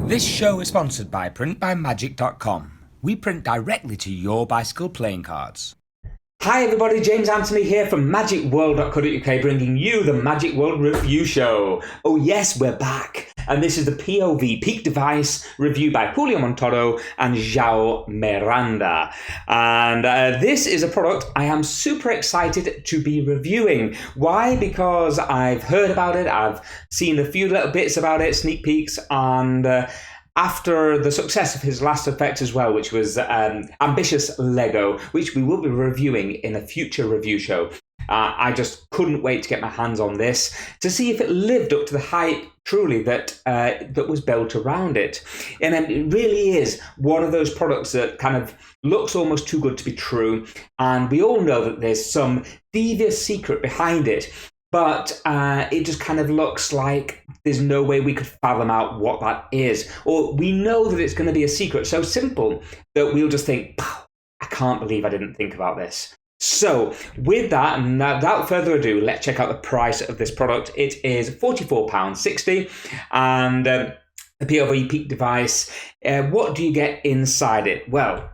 This show is sponsored by printbymagic.com. We print directly to your bicycle playing cards. Hi everybody, James Anthony here from Magicworld.co.uk, bringing you the Magic World Review Show. Oh yes, we're back. And this is the POV Peak Device review by Julio Montoro and Joao Miranda. And this is a product I am super excited to be reviewing. Why? Because I've heard about it, I've seen a few little bits about it, sneak peeks, and after the success of his last effect as well, which was Ambitious Lego, which we will be reviewing in a future review show, I just couldn't wait to get my hands on this to see if it lived up to the hype truly that was built around it. And it really is one of those products that kind of looks almost too good to be true. And we all know that there's some devious secret behind it. But it just kind of looks like there's no way we could fathom out what that is. Or we know that it's going to be a secret so simple that we'll just think, I can't believe I didn't think about this. So with that, and without further ado, let's check out the price of this product. It is £44.60 and the POV Peak Device. What do you get inside it? Well,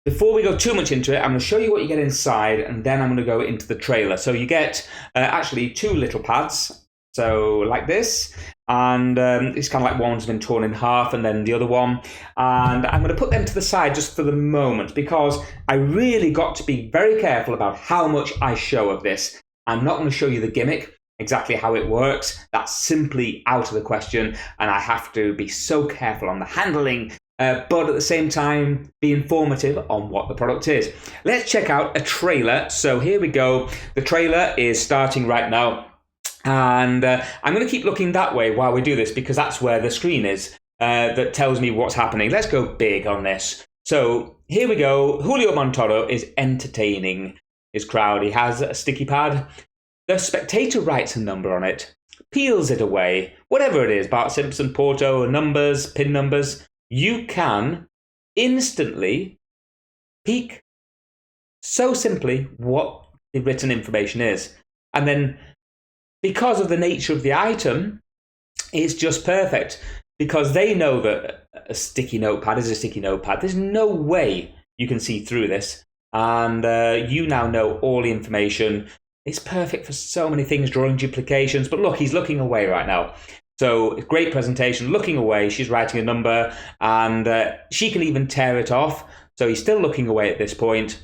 before we go too much into it, I'm going to show you what you get inside, and then I'm going to go into the trailer. So you get actually two little pads, so like this, and it's kind of like one's been torn in half and then the other one. And I'm going to put them to the side just for the moment because I really got to be very careful about how much I show of this. I'm not going to show you the gimmick, exactly how it works. That's simply out of the question, and I have to be so careful on the handling, but at the same time, be informative on what the product is. Let's check out a trailer. So here we go. The trailer is starting right now. And I'm going to keep looking that way while we do this because that's where the screen is that tells me what's happening. Let's go big on this. So here we go. Julio Montoro is entertaining his crowd. He has a sticky pad. The spectator writes a number on it, peels it away, whatever it is, Bart Simpson, Porto, numbers, pin numbers. You can instantly peek so simply what the written information is. And then because of the nature of the item, it's just perfect. Because they know that a sticky notepad is a sticky notepad. There's no way you can see through this. And you now know all the information. It's perfect for so many things, drawing duplications. But look, he's looking away right now. So great presentation, looking away, she's writing a number, and she can even tear it off. So he's still looking away at this point,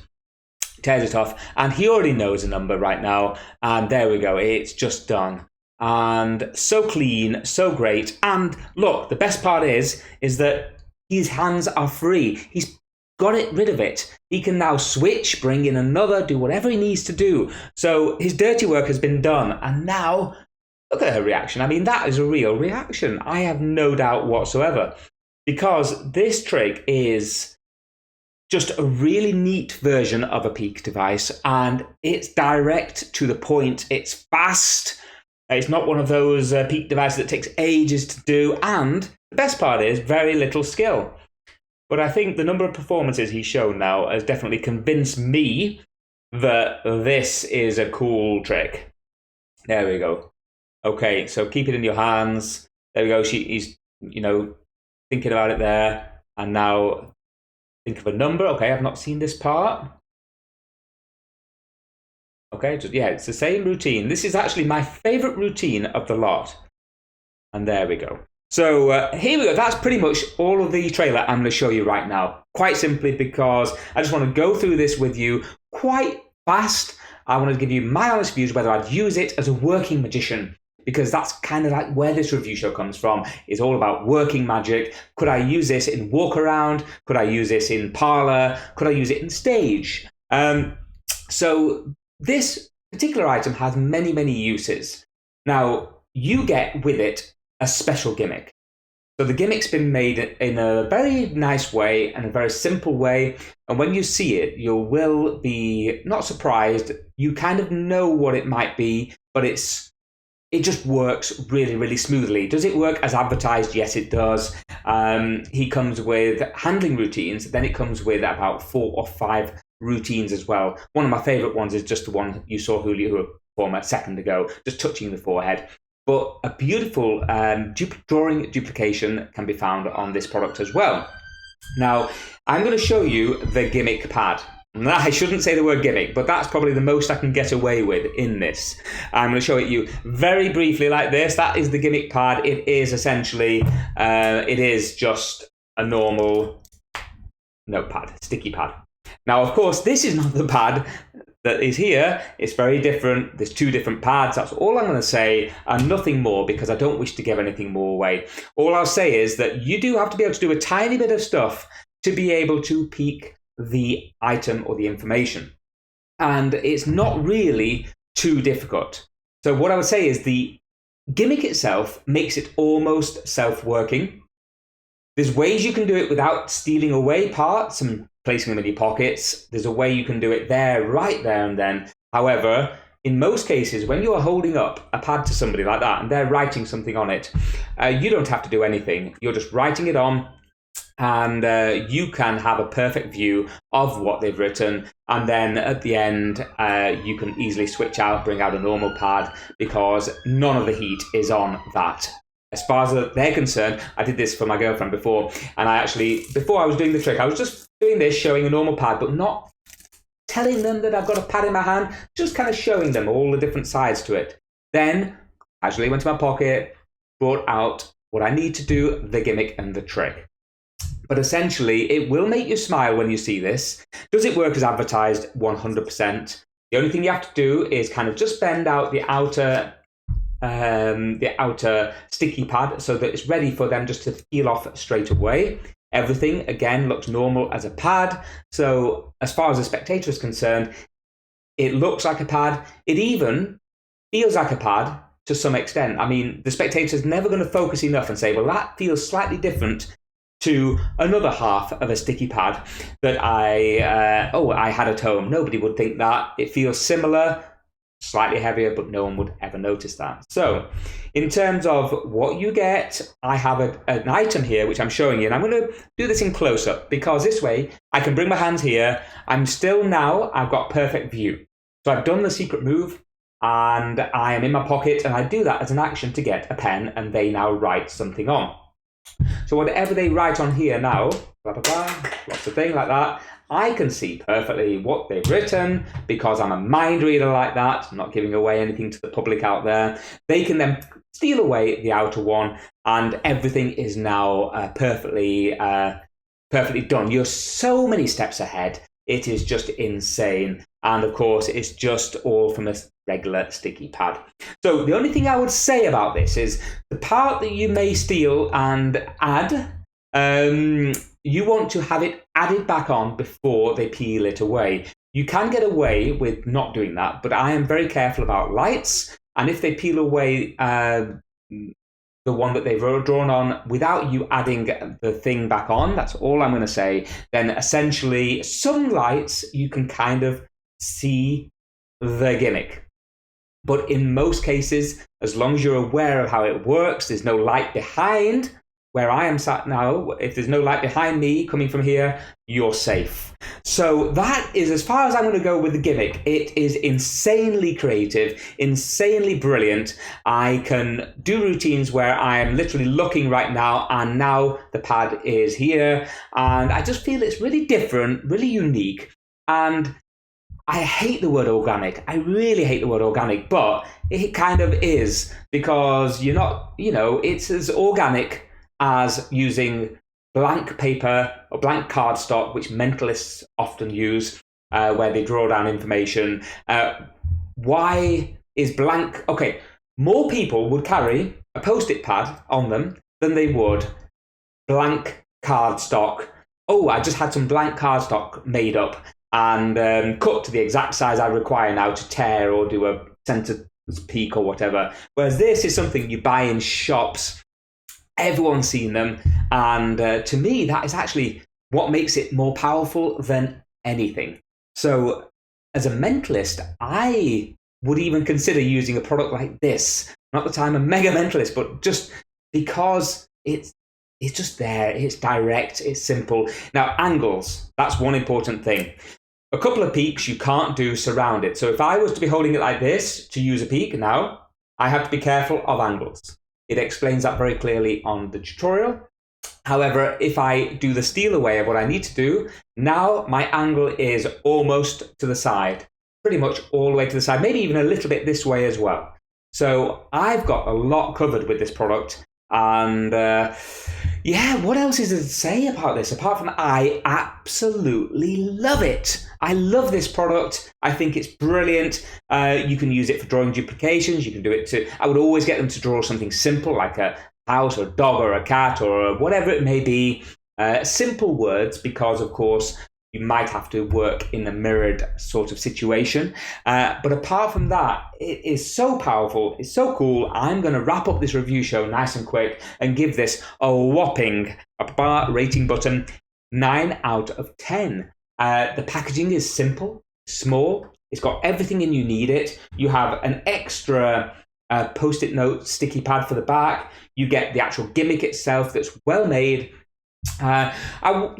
tears it off, and he already knows a number right now. And there we go, it's just done. And so clean, so great. And look, the best part is that his hands are free. He's got rid of it. He can now switch, bring in another, do whatever he needs to do. So his dirty work has been done, and now look at her reaction. I mean, that is a real reaction. I have no doubt whatsoever. Because this trick is just a really neat version of a peak device. And it's direct to the point. It's fast. It's not one of those peak devices that takes ages to do. And the best part is very little skill. But I think the number of performances he's shown now has definitely convinced me that this is a cool trick. There we go. Okay, so keep it in your hands. There we go. He's, thinking about it there. And now think of a number. Okay, I've not seen this part. Okay, it's the same routine. This is actually my favorite routine of the lot. And there we go. So here we go. That's pretty much all of the trailer I'm going to show you right now. Quite simply because I just want to go through this with you quite fast. I want to give you my honest views whether I'd use it as a working magician. Because that's kind of like where this review show comes from. It's all about working magic. Could I use this in walk around? Could I use this in parlor? Could I use it in stage? So this particular item has many, many uses. Now, you get with it a special gimmick. So the gimmick's been made in a very nice way and a very simple way. And when you see it, you will be not surprised. You kind of know what it might be, but it just works really, really smoothly. Does it work as advertised? Yes, it does. He comes with handling routines. Then it comes with about 4 or 5 routines as well. One of my favorite ones is just the one you saw Julio perform a second ago, just touching the forehead. but a beautiful drawing duplication can be found on this product as well. Now, I'm going to show you the gimmick pad. I shouldn't say the word gimmick, but that's probably the most I can get away with in this. I'm going to show it you very briefly like this. That is the gimmick pad. It is essentially, it is just a normal notepad, sticky pad. Now, of course, this is not the pad that is here. It's very different. There's two different pads. That's all I'm going to say, and nothing more, because I don't wish to give anything more away. All I'll say is that you do have to be able to do a tiny bit of stuff to be able to peek the item or the information. And it's not really too difficult. So what I would say is the gimmick itself makes it almost self-working. There's ways you can do it without stealing away parts and placing them in your pockets. There's a way you can do it there, right there and then. However, in most cases, when you're holding up a pad to somebody like that and they're writing something on it, you don't have to do anything. You're just writing it on, and you can have a perfect view of what they've written. And then at the end, you can easily switch out, bring out a normal pad, because none of the heat is on that. As far as they're concerned, I did this for my girlfriend before, and I actually, before I was doing the trick, I was just doing this, showing a normal pad, but not telling them that I've got a pad in my hand, just kind of showing them all the different sides to it. Then, actually went to my pocket, brought out what I need to do, the gimmick and the trick. But essentially, it will make you smile when you see this. Does it work as advertised? 100%. The only thing you have to do is kind of just bend out the outer sticky pad so that it's ready for them just to peel off straight away. Everything, again, looks normal as a pad. So as far as the spectator is concerned, it looks like a pad. It even feels like a pad to some extent. I mean, the spectator is never going to focus enough and say, well, that feels slightly different to another half of a sticky pad that I had at home. Nobody would think that. It feels similar, slightly heavier, but no one would ever notice that. So in terms of what you get, I have an item here which I'm showing you, and I'm going to do this in close-up because this way I can bring my hands here. I've got perfect view. So I've done the secret move and I am in my pocket, and I do that as an action to get a pen, and they now write something on. So whatever they write on here now, blah, blah, blah, lots of things like that, I can see perfectly what they've written because I'm a mind reader like that. I'm not giving away anything to the public out there. They can then steal away the outer one, and everything is now perfectly done. You're so many steps ahead. It is just insane. And of course, it's just all from a regular sticky pad. So the only thing I would say about this is the part that you may steal and add, you want to have it added back on before they peel it away. You can get away with not doing that, but I am very careful about lights. And if they peel away the one that they've drawn on without you adding the thing back on, that's all I'm going to say, then essentially some lights you can kind of see the gimmick. But in most cases, as long as you're aware of how it works, there's no light behind where I am sat now. If there's no light behind me coming from here, you're safe. So that is as far as I'm going to go with the gimmick. It is insanely creative, insanely brilliant. I can do routines where I am literally looking right now, and now the pad is here. And I just feel it's really different, really unique. And I hate the word organic. I really hate the word organic, but it kind of is, because you're not, it's as organic as using blank paper or blank cardstock, which mentalists often use, where they draw down information. Why is blank? Okay, more people would carry a post-it pad on them than they would blank cardstock. Oh, I just had some blank cardstock made up and cut to the exact size I require now to tear or do a center peak or whatever. Whereas this is something you buy in shops. Everyone's seen them. And to me, that is actually what makes it more powerful than anything. So as a mentalist, I would even consider using a product like this. Not that I'm a mega mentalist, but just because it's just there. It's direct. It's simple. Now, angles, that's one important thing. A couple of peaks you can't do surround it. So if I was to be holding it like this to use a peak now, I have to be careful of angles. It explains that very clearly on the tutorial. However, if I do the steel away of what I need to do, now my angle is almost to the side, pretty much all the way to the side, maybe even a little bit this way as well. So I've got a lot covered with this product. And yeah, what else is there to say about this? Apart from I absolutely love it. I love this product. I think it's brilliant. You can use it for drawing duplications. You can do it to, I would always get them to draw something simple like a house or a dog or a cat or whatever it may be. Simple words, because of course you might have to work in a mirrored sort of situation. But apart from that, it is so powerful. It's so cool. I'm going to wrap up this review show nice and quick and give this a whopping rating button 9 out of 10. The packaging is simple, small. It's got everything in you need it. You have an extra post-it note sticky pad for the back. You get the actual gimmick itself that's well made. The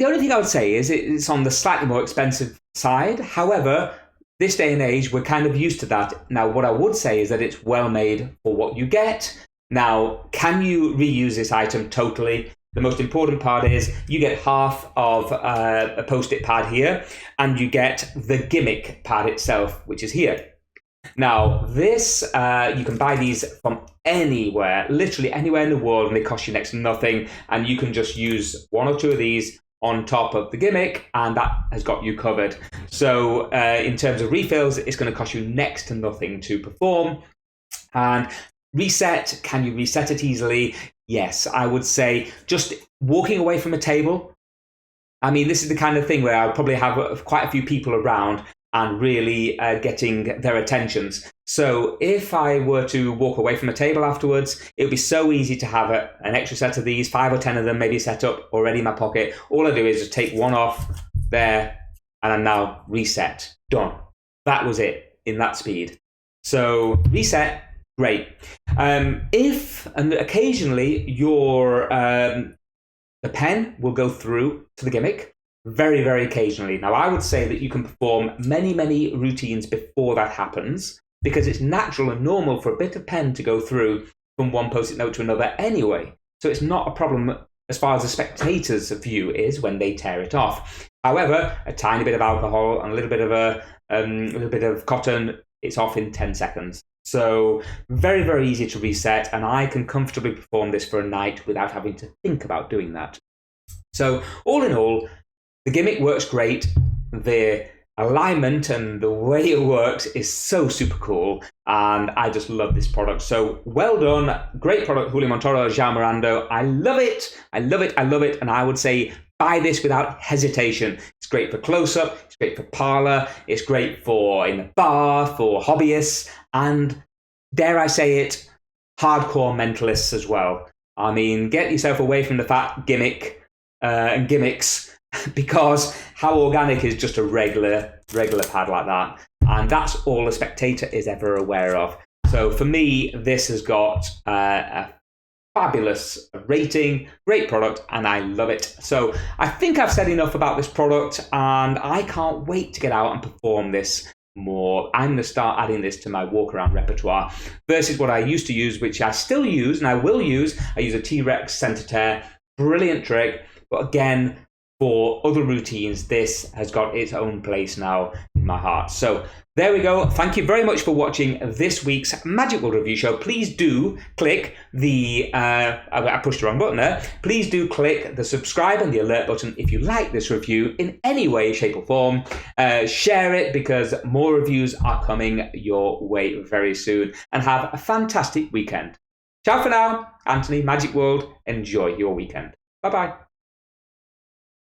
only thing I would say is it's on the slightly more expensive side. However, this day and age, we're kind of used to that. Now, what I would say is that it's well made for what you get. Now, can you reuse this item totally? The most important part is you get half of a post-it pad here, and you get the gimmick pad itself, which is here. Now, this, you can buy these from anywhere, literally anywhere in the world, and they cost you next to nothing. And you can just use 1 or 2 of these on top of the gimmick, and that has got you covered. So in terms of refills, it's going to cost you next to nothing to perform. And reset, can you reset it easily? Yes, I would say just walking away from a table. I mean, this is the kind of thing where I'll probably have quite a few people around and really getting their attentions. So if I were to walk away from a table afterwards, it would be so easy to have an extra set of these, 5 or 10 of them maybe set up already in my pocket. All I do is just take one off there, and I'm now reset, done. That was it in that speed. So reset, great. If, and occasionally your the pen will go through to the gimmick, very, very occasionally. Now, I would say that you can perform many, many routines before that happens, because it's natural and normal for a bit of pen to go through from one post-it note to another anyway. So it's not a problem as far as the spectator's view is when they tear it off. However, a tiny bit of alcohol and a little bit of cotton, it's off in 10 seconds. So very, very easy to reset, and I can comfortably perform this for a night without having to think about doing that. So all in all, the gimmick works great. The alignment and the way it works is so super cool, and I just love this product. So well done, great product, Julio Montoro, Joao Miranda. I love it, I love it, I love it, and I would say buy this without hesitation. It's great for close-up, it's great for parlor, it's great for in the bar, for hobbyists, and dare I say it, hardcore mentalists as well. I mean, get yourself away from the fat gimmick and gimmicks, because how organic is just a regular pad like that? And that's all a spectator is ever aware of. So for me, this has got a fabulous rating, great product, and I love it. So I think I've said enough about this product, and I can't wait to get out and perform this more. I'm going to start adding this to my walk around repertoire versus what I used to use, which I still use and I will use. I use a T-Rex center tear, brilliant trick, but again, for other routines, this has got its own place now in my heart. So there we go. Thank you very much for watching this week's Magicworld review show. Please do click the, I pushed the wrong button there. Please do click the subscribe and the alert button if you like this review in any way, shape or form. Share it, because more reviews are coming your way very soon. And have a fantastic weekend. Ciao for now. Anthony, Magicworld. Enjoy your weekend. Bye-bye.